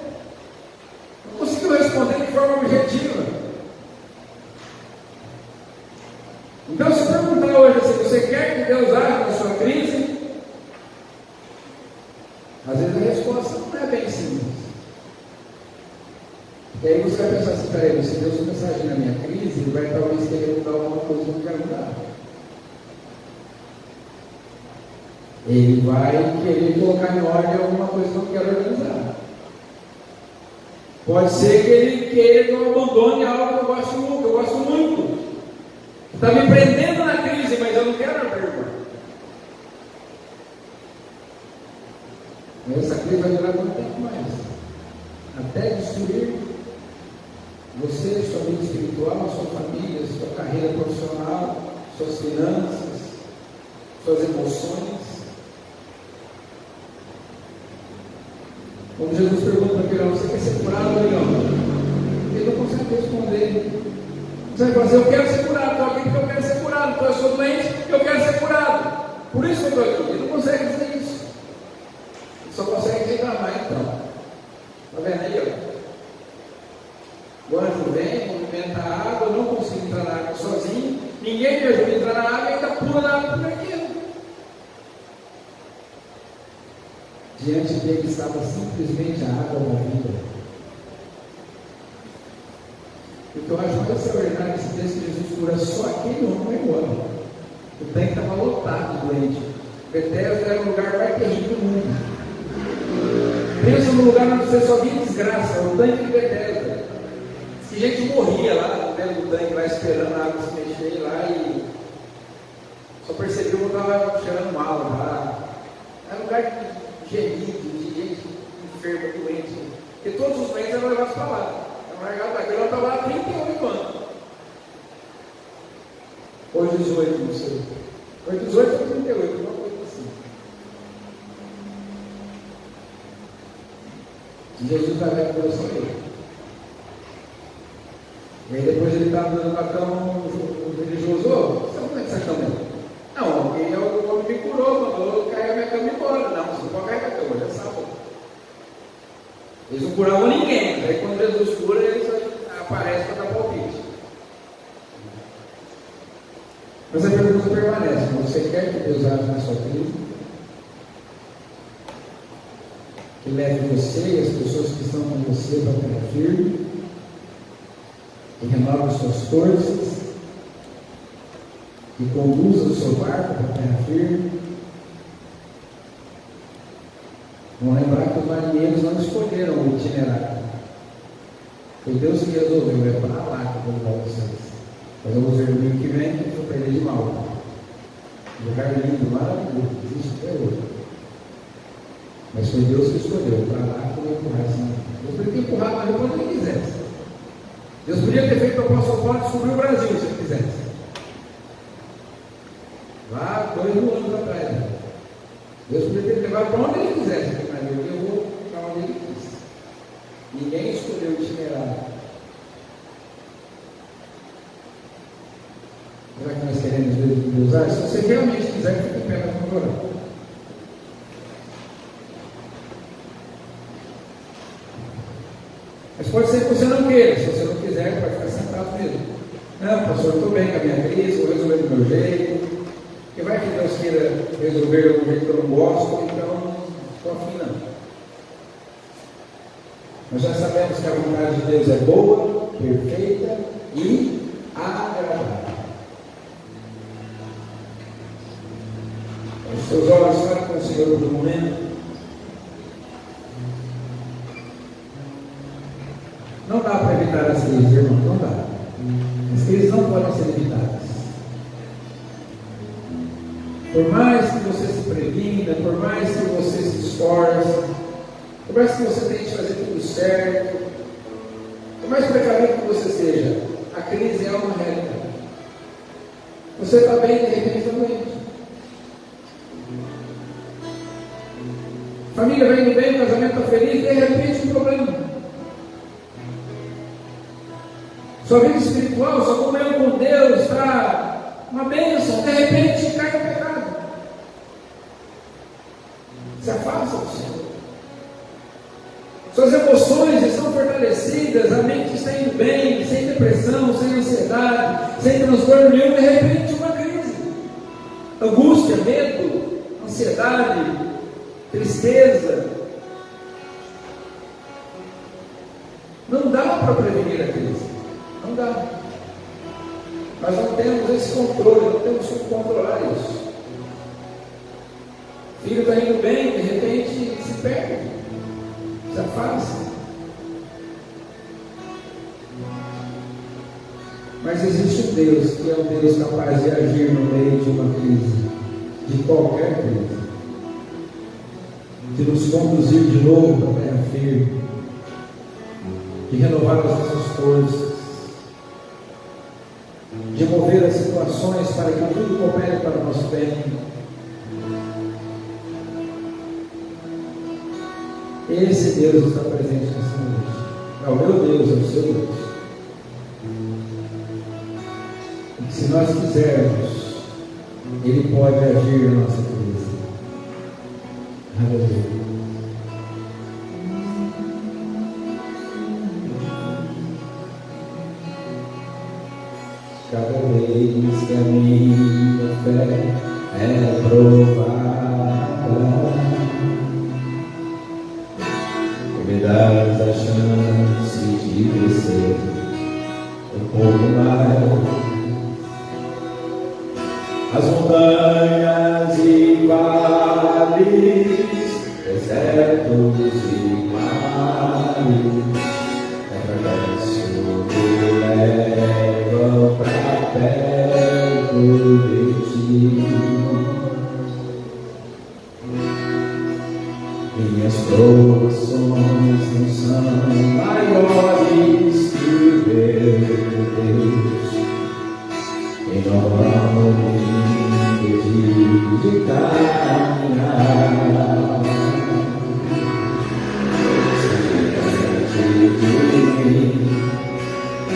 Não conseguiu responder de forma objetiva. Então, se perguntar hoje assim: você quer que Deus age na sua crise? Às vezes a resposta não é bem simples. E aí você vai pensar assim: peraí, se Deus começar a agir na minha crise, ele vai talvez querer mudar alguma coisa que eu não quero mudar. Ele vai querer colocar em ordem alguma coisa que eu não quero organizar. Pode ser que ele queira que eu abandone algo que eu gosto muito. Está me prendendo na crise, mas eu não quero abrir mão. Essa crise vai durar muito tempo mais, até destruir carreira profissional, suas finanças, suas emoções. Quando Jesus pergunta para aquele homem: você quer ser curado, leão? Ele não consegue responder. Você vai fazer: eu quero ser curado, estou aqui porque eu quero ser curado, então eu sou doente, eu quero ser curado. Por isso que eu estou aqui. Ele não consegue dizer isso. Ele só consegue reclamar, então. Está vendo aí, ó? O anjo vem, movimenta a água, eu não consigo entrar na água sozinho, ninguém me ajuda a entrar na água e ainda pula na água por aquilo. Diante dele estava simplesmente a água da vida. O que eu acho mais extraordinário nesse texto, que Jesus cura só aquele homem agora. O tanque estava lotado de doente. Betesda era o lugar mais terrível do mundo. Pensa no lugar onde você só via desgraça, o tanque de Betesda. E gente morria lá dentro do tanque, lá esperando a água se mexer lá e só percebeu que estava cheirando mal lá. Era um lugar de gemido, de gente enferma, doente. Porque todos os doentes eram levados para lá. Eram largados lá. Ele estava lá 38 anos. Ou 18, não sei. Foi 18 ou 38, uma coisa assim. E Jesus vai ver o coração dele. E aí depois ele está andando na cama, o religioso: você não é essa cama? Não, porque o homem me curou, mandou carregar minha cama embora. Não, você não pode carregar a cama, já sabe. Eles não curavam ninguém. Aí quando Jesus cura, eles aparecem para dar palpite. Mas a pergunta permanece: você quer que Deus age na sua vida? Que leve você e as pessoas que estão com você para a terra firme? Que renova as suas forças, que conduza o seu barco para a terra firme. Vamos lembrar que os marinheiros não escolheram o itinerário. Foi Deus que resolveu: é para lá que eu vou levar vocês. Mas vamos ver no que vem, que foi perder de mal. Um lugar lindo, maravilhoso, existe até hoje. Mas foi Deus que escolheu: para lá que eu vou empurrar esse navio. Deus podia ter empurrado o navio quando ele quisesse. Deus podia ter feito o apóstolo Paulo descobrir o Brasil, se ele quisesse. Lá, 2 mil anos atrás. Deus podia ter levado para onde ele quisesse, mas eu vou para onde ele quis. Ninguém escolheu o itinerário. Será que nós queremos Deus usar? Se você realmente quiser, fique em pé para orar. Mas pode ser que você não queira. Se você não quiser, pode ficar sentado mesmo. Não, pastor, eu estou bem com a minha crise, vou resolver do meu jeito. Porque vai que Deus queira resolver de um jeito que eu não gosto, então não estou afim não. Nós já sabemos que a vontade de Deus é boa, perfeita e agradável. Os seus olhos falam com o Senhor por um momento. Não dá para evitar as crises, irmão, não dá. As crises não podem ser evitadas. Por mais que você se previna, por mais que você se esforce, por mais que você tente fazer tudo certo, por mais precavido que você seja, a crise é uma realidade. Você está bem, de repente está doente. Família vai indo bem, o casamento está feliz, de repente um problema. Sua vida espiritual, sua comunhão com Deus está uma bênção, de repente cai no pecado. Se afasta do Senhor. Suas emoções estão fortalecidas, a mente está indo bem, sem depressão, sem ansiedade, sem transtorno nenhum, de repente uma crise. Angústia, medo, ansiedade, tristeza. Não dá para prevenir a crise. Não dá. Nós não temos esse controle, não temos como controlar isso. O filho está indo bem, de repente se perde, se afasta. Mas existe um Deus que é um Deus capaz de agir no meio de uma crise, de qualquer crise, de nos conduzir de novo para a terra firme, de renovar as nossas forças, de de mover as situações para que tudo coopere para o nosso bem. Esse Deus está presente nessa noite. É o meu Deus, é o seu Deus. E que se nós quisermos, Ele pode agir na nossa vida. Aleluia. Cada vez que a minha fé é provada, me dás a chance de crescer um pouco mais. As montanhas e vales, desertos e mares, através me levam para perto de ti. Minhas provações não são maiores que o meu Deus. E não vão me impedir de caminhar. Diante de mim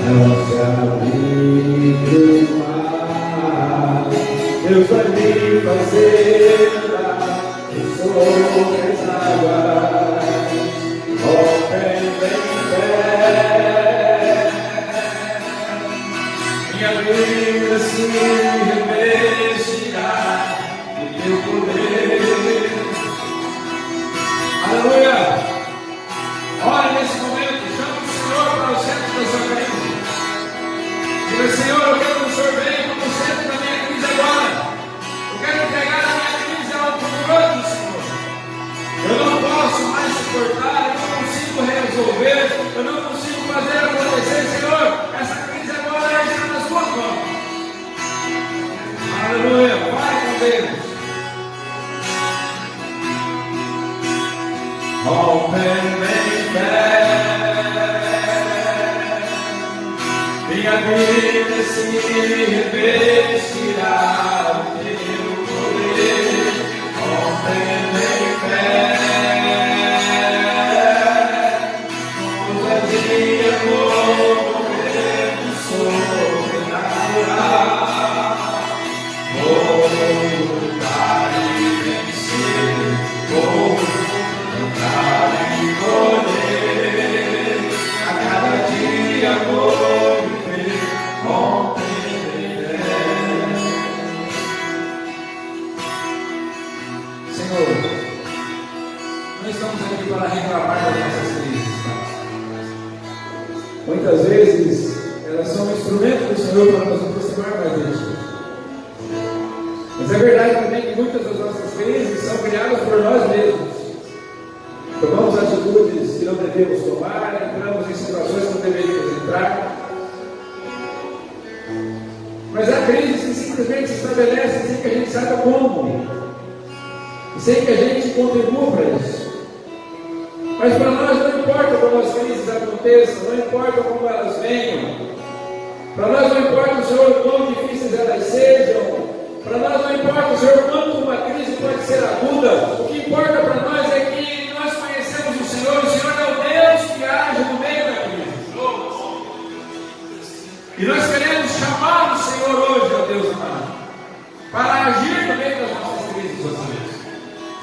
não se abrir o mar. Deus vai me fazer sobre as águas, ontem em fé, minha vida se revestirá de teu poder. Aleluia! Ora nesse momento, chama o Senhor para o centro da sua crise. Diga: Senhor, eu quero que o Senhor venha para o centro da minha crise agora. Eu quero entregar a minha crise ao poderoso Senhor. Eu não posso mais suportar, eu não consigo resolver, eu não consigo fazer acontecer, Senhor. Essa crise agora está nas suas mãos. Aleluia, vai com Deus. Rompe em fé, minha vida se revestirá de teu poder. Rompe em fé, ousadia, movimento sobrenatural. Vou lutar e vencer, vou cantar e colher. A cada dia vou viver, rompe em fé. Senhor, não estamos aqui para reclamar das nossas crises, tá? Muitas vezes elas são um instrumento do Senhor para nos aproximar mais dele. Mas é verdade também que muitas das nossas crises são criadas por nós mesmos. Tomamos atitudes que não devemos tomar, entramos em situações que não deveríamos entrar. Mas há crises que simplesmente se estabelecem sem que a gente saiba como, e sem que a gente contribua para isso. Mas para nós não importa como as crises aconteçam, não importa como elas venham. Para nós não importa, Senhor, o quão difíceis elas sejam. Para nós não importa, Senhor, quanto uma crise pode ser aguda. O que importa para nós é que nós conhecemos o Senhor é o Deus que age no meio da crise. E nós queremos chamar o Senhor hoje, ó Deus amado, para agir no meio das nossas crises, ó Deus.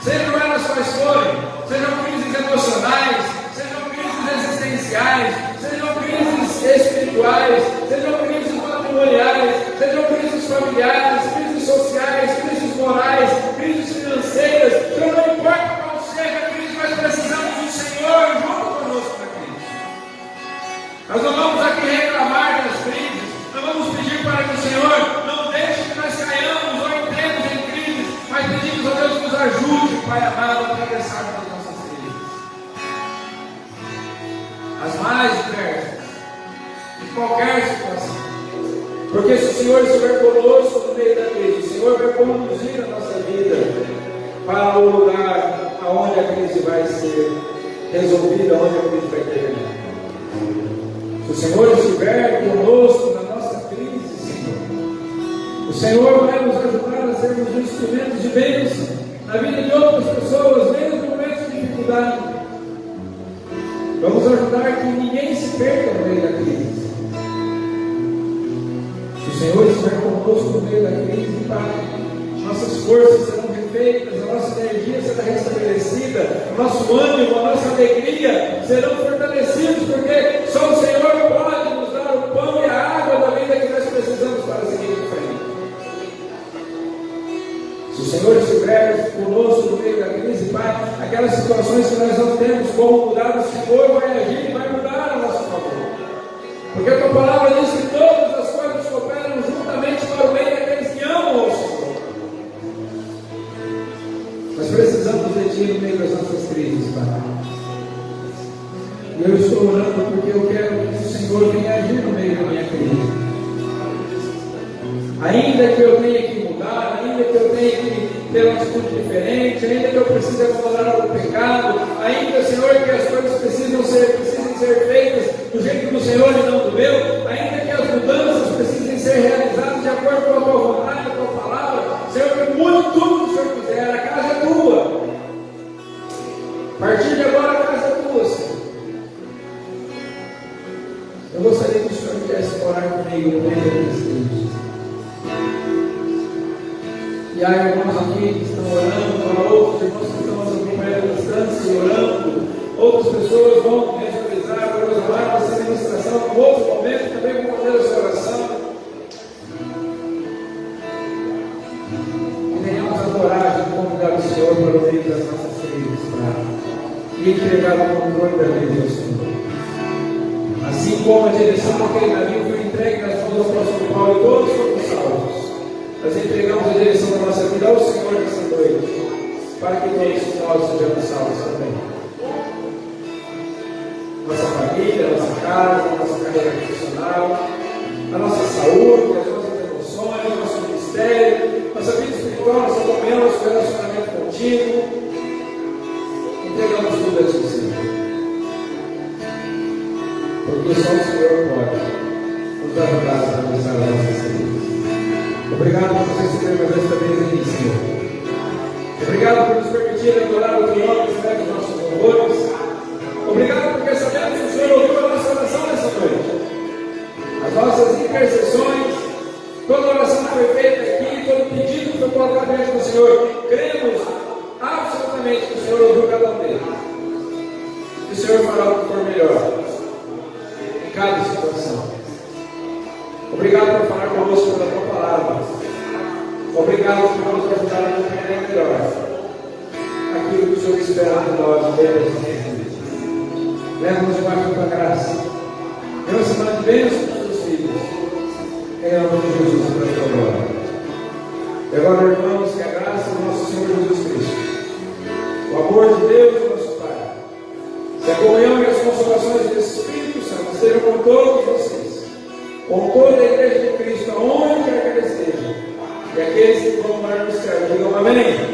Sejam elas quais forem, sejam crises emocionais, sejam crises existenciais, sejam crises espirituais, sejam crises matrimoniais, sejam crises familiares, crises sociais, crises morais, crises financeiras. Senhor, não importa qual seja a crise, nós precisamos do Senhor junto conosco na crise. Nós não vamos aqui reclamar das crises, não vamos pedir para que o Senhor não deixe que nós caiamos ou entremos em crises, mas pedimos a Deus que nos ajude, Pai amado, a atravessar as nossas crises, as mais diversas, de qualquer situação. Porque se o Senhor estiver conosco no meio da crise, o Senhor vai conduzir a nossa vida para o lugar aonde a crise vai ser resolvida, onde a crise vai terminar. Se o Senhor estiver conosco na nossa crise, Senhor, O Senhor vai nos ajudar a sermos instrumentos de bênção na vida de outras pessoas, mesmo no momento de dificuldade. Vamos ajudar que ninguém se perca no meio da crise. Se o Senhor estiver conosco no meio da crise, Pai, nossas forças serão refeitas, a nossa energia será restabelecida, o nosso ânimo, a nossa alegria serão fortalecidos, porque só o Senhor pode nos dar o pão e a água da vida que nós precisamos para seguir em frente. Se o Senhor estiver conosco no meio da crise, Pai, aquelas situações que nós não temos como mudar, o Senhor vai agir e vai mudar a nosso favor. Porque a tua palavra diz que todas as coisas cooperam juntamente para o bem daqueles que amam ao Senhor. Nós precisamos de Ti no meio das nossas crises, Pai. E eu estou orando porque eu quero que o Senhor venha agir no meio da minha crise. Ainda que eu tenha que mudar, ainda que eu tenha que ter uma atitude diferente, ainda que eu precise abandonar o pecado, ainda, Senhor, que as coisas precisem ser feitas do jeito do Senhor e não do meu, ainda que as mudanças precisem ser realizadas de acordo com a tua vontade, a tua palavra, Senhor, que mude tudo que o Senhor quiser, a casa é tua. A partir de agora a casa é tua, Senhor. Eu gostaria que o Senhor viesse orar comigo no meio desse texto. E há irmãos aqui que estão orando, há outros irmãos que estão acompanhando a distância e orando, outras pessoas vão visualizar, vão usar essa administração em outro momento, também vão fazer essa oração. E tenhamos a coragem de convidar o Senhor para o meio das nossas crises, e entregar o controle da vida ao Senhor. Assim como a direção daquele navio foi entregue nas mãos do apóstolo Paulo e todos foram salvos, nós entregamos a direção da nossa vida ao Senhor nessa noite, para que todos nós sejamos salvos também. Nossa família, a nossa casa, a nossa carreira profissional, a nossa saúde, as nossas emoções, nosso ministério, nossa vida espiritual, nossa comunhão, nosso relacionamento contigo. Entregamos tudo a Ti, Senhor. Porque só o Senhor pode nos ajudar a atravessar as nossas vidas. Obrigado por você se mais esta vez aqui, Senhor. Obrigado por nos permitir adorar o Teu nome através dos nossos louvores. Obrigado porque sabemos que o Senhor ouviu a nossa oração nessa noite. As nossas intercessões, toda oração que foi feita aqui, todo pedido que foi colocado diante do Senhor, cremos absolutamente que o Senhor ouviu cada um deles. Que o Senhor fará o que for melhor em cada situação. Obrigado por falar conosco pela Tua palavra. Obrigado por nos ajudar a compreender melhor aquilo que o Senhor espera de nós no meio das nossas vidas. Leva-nos debaixo da Tua graça. É uma semana de bênção para os Teus filhos. Em nome de Jesus, para a Tua glória. E agora, irmãos, que a graça do nosso Senhor Jesus Cristo, o amor de Deus, nosso Pai, que a comunhão e as consolações do Espírito Santo sejam com todos vocês, com toda a igreja de Cristo, aonde quer que ela esteja, e aqueles que vão morar no céu, digam amém.